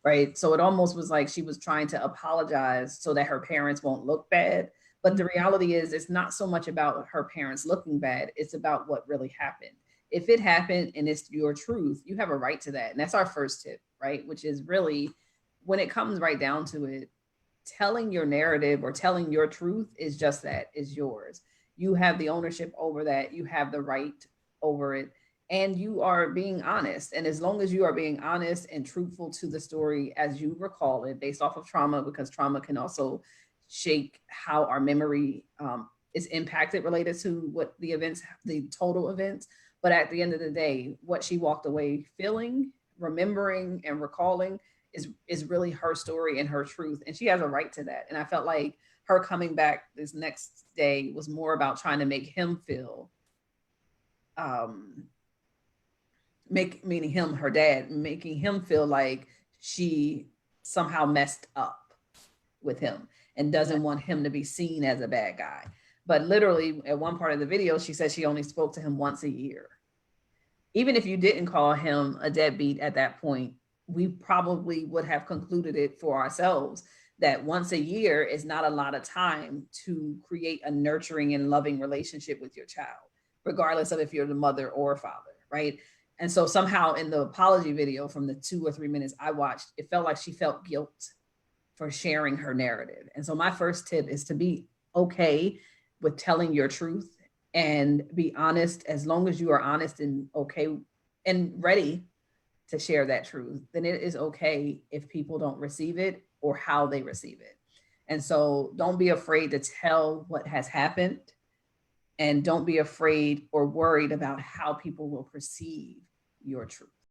right? So it almost was like she was trying to apologize so that her parents won't look bad. But the reality is, it's not so much about her parents looking bad, it's about what really happened. If it happened and it's your truth, you have a right to that. And that's our first tip, right? Which is really, when it comes right down to it, telling your narrative or telling your truth is just that, is yours. You have the ownership over that, you have the right over it, and you are being honest. And as long as you are being honest and truthful to the story as you recall it, based off of trauma, because trauma can also shake how our memory is impacted related to what the events, the total events. But at the end of the day, what she walked away feeling, remembering, and recalling is really her story and her truth, and she has a right to that. And I felt like her coming back this next day was more about trying to make him feel, um make, meaning him, her dad, making him feel like she somehow messed up with him and doesn't want him to be seen as a bad guy. But literally at one part of the video, she said she only spoke to him once a year. Even if you didn't call him a deadbeat at that point, we probably would have concluded it for ourselves that once a year is not a lot of time to create a nurturing and loving relationship with your child, regardless of if you're the mother or father, right? And so somehow in the apology video, from the 2 or 3 minutes I watched, it felt like she felt guilt for sharing her narrative. And so my first tip is to be okay with telling your truth and be honest. As long as you are honest and okay and ready to share that truth, then it is okay if people don't receive it or how they receive it. And so don't be afraid to tell what has happened, and don't be afraid or worried about how people will perceive your truth.